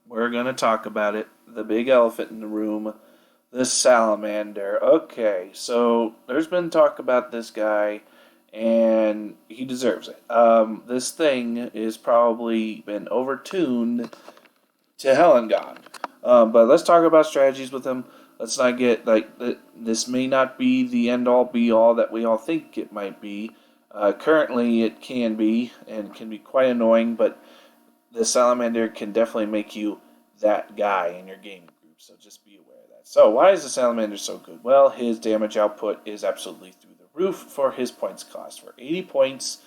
we're going to talk about it. The big elephant in the room, the Salamander. Okay, so there's been talk about this guy, and he deserves it. This thing is probably been overtuned to hell and gone. But let's talk about strategies with him. Let's not get this may not be the end all be all that we all think it might be. Currently, it can be and can be quite annoying, but the Salamander can definitely make you that guy in your game group. So just be aware of that. So why is the Salamander so good? Well, his damage output is absolutely through the roof for his points cost. For 80 points,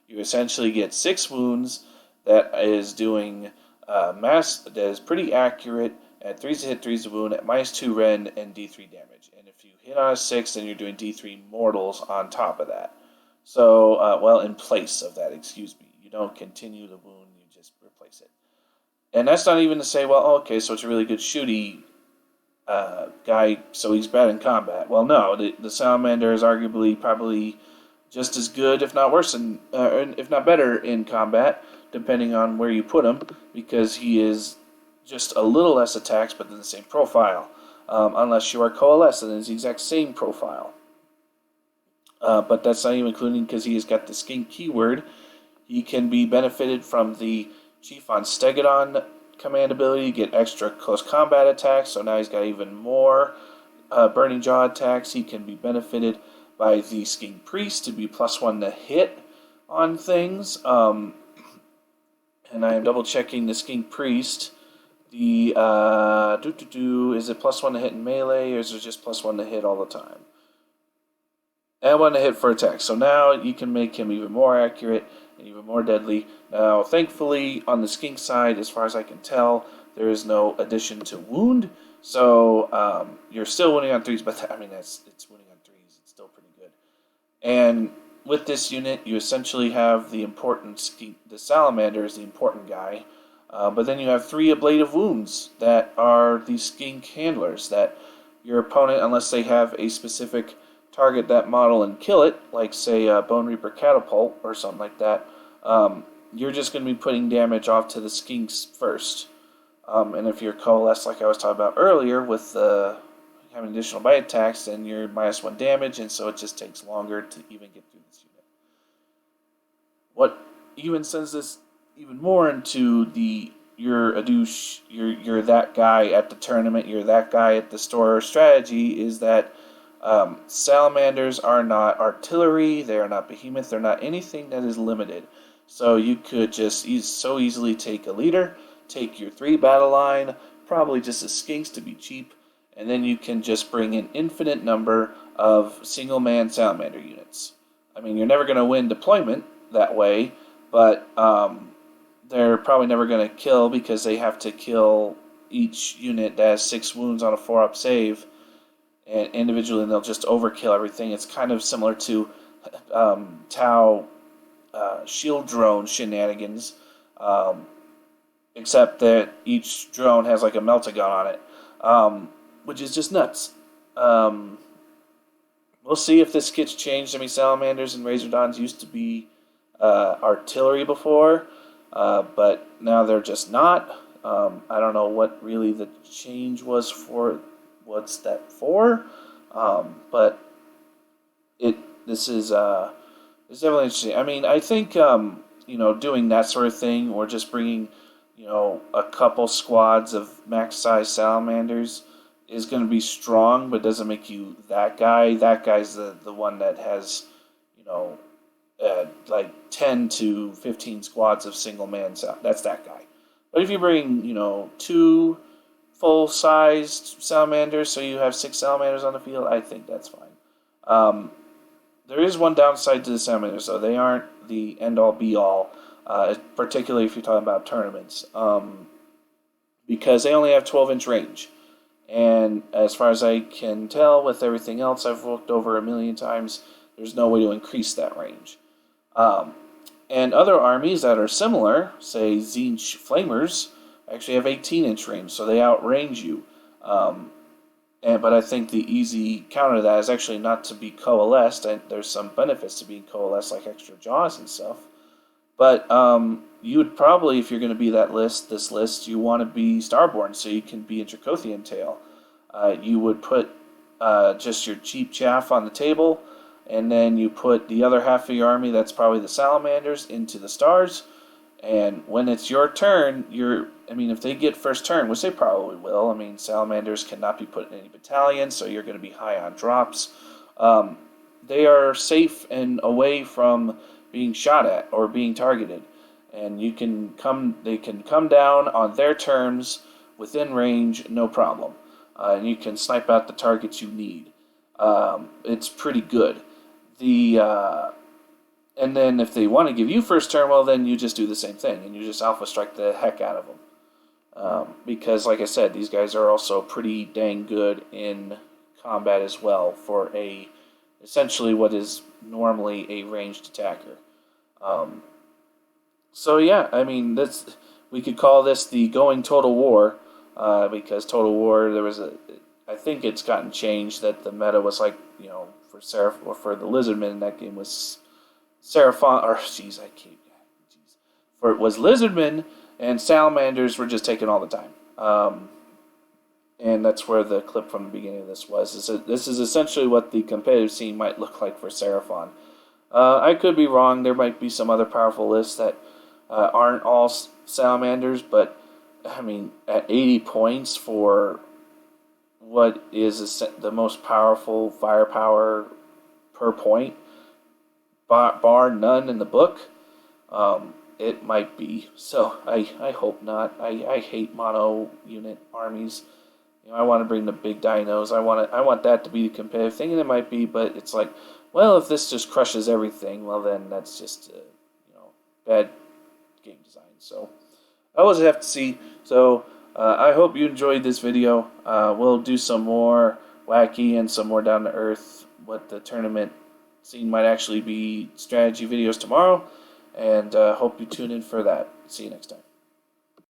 you essentially get 6 wounds that is doing mass that is pretty accurate at 3's a hit, 3's a wound at -2 Ren and D3 damage. And if you hit on a 6, then you're doing D3 mortals on top of that. So, in place of that, excuse me. You don't continue the wound, you just replace it. And that's not even to say, well, okay, so it's a really good shooty guy, so he's bad in combat. Well, no, the Salamander is arguably probably just as good, if not worse, if not better in combat, depending on where you put him, because he is just a little less attacks, but then the same profile. Unless you are Coalesce, and it's the exact same profile. But that's not even including because he has got the skink keyword. He can be benefited from the Chief on Stegodon command ability to get extra close combat attacks, so now he's got even more Burning Jaw attacks. He can be benefited by the Skink Priest to be +1 to hit on things. And I am double checking the Skink Priest. The is it +1 to hit in melee, or is it just +1 to hit all the time? And 1 to hit for attack. So now you can make him even more accurate and even more deadly. Now, thankfully, on the skink side, as far as I can tell, there is no addition to wound. So you're still winning on 3s, but it's winning on 3s. It's still pretty good. And with this unit, you essentially have the important skink. The Salamander is the important guy. But then you have 3 ablative wounds that are the skink handlers that your opponent, unless they have a specific target that model and kill it, like say Bone Reaper Catapult or something like that, you're just going to be putting damage off to the skinks first. And if you're Coalesced, like I was talking about earlier, with having additional bite attacks, then you're -1 damage, and so it just takes longer to even get through this unit. What even sends this even more into you're a douche, you're that guy at the tournament, you're that guy at the store strategy, is that Salamanders are not artillery, they are not behemoth, they're not anything that is limited. So you could just so easily take a leader, take your 3 battle line, probably just a skinks to be cheap, and then you can just bring an infinite number of single-man Salamander units. I mean, you're never going to win deployment that way, but they're probably never going to kill because they have to kill each unit that has 6 wounds on a 4-up save, and individually, and they'll just overkill everything. It's kind of similar to Tau shield drone shenanigans, except that each drone has like a meltagun on it, which is just nuts. We'll see if this gets changed. I mean, Salamanders and Razordons used to be artillery before, but now they're just not. I don't know what really the change was for. What's that for? But this is definitely interesting. I mean, I think doing that sort of thing, or just bringing a couple squads of max size Salamanders is going to be strong, but doesn't make you that guy. That guy's the one that has like 10 to 15 squads of single man. That's that guy. But if you bring 2 full-sized Salamanders, so you have 6 Salamanders on the field, I think that's fine. There is one downside to the Salamanders, though. They aren't the end-all, be-all, particularly if you're talking about tournaments, because they only have 12-inch range. And as far as I can tell, with everything else I've looked over a million times, there's no way to increase that range. And other armies that are similar, say Tzeentch Flamers, actually have 18-inch range, so they outrange you. But I think the easy counter to that is actually not to be coalesced. And there's some benefits to being coalesced, like extra jaws and stuff. But you would probably, if you're going to be this list, you want to be Starborn, so you can be a Dracothian tail. You would put just your cheap chaff on the table, and then you put the other half of your army, that's probably the Salamanders, into the stars. And when it's your turn, if they get first turn, which they probably will, Salamanders cannot be put in any battalion, so you're going to be high on drops. They are safe and away from being shot at or being targeted. And they can come down on their terms within range, no problem. And you can snipe out the targets you need. It's pretty good. And then if they want to give you first turn, well, then you just do the same thing, and you just alpha strike the heck out of them. Because, like I said, these guys are also pretty dang good in combat as well for essentially what is normally a ranged attacker. So yeah, we could call this the going Total War, because Total War, I think it's gotten changed that the meta was like, for the Lizardmen in that game was Seraphon, for it was Lizardmen, and Salamanders were just taken all the time. And that's where the clip from the beginning of this was. This is essentially what the competitive scene might look like for Seraphon. I could be wrong. There might be some other powerful lists that aren't all Salamanders, but at 80 points for what is the most powerful firepower per point, bar none in the book, it might be. So I hope not. I hate mono unit armies. I want to bring the big dinos. I want that to be the competitive thing, and it might be, but it's like, well, if this just crushes everything, well, then that's just bad game design. So I will have to see. So I hope you enjoyed this video. We'll do some more wacky and some more down to earth, what the tournament scene might actually be, strategy videos tomorrow, and hope you tune in for that. See you next time.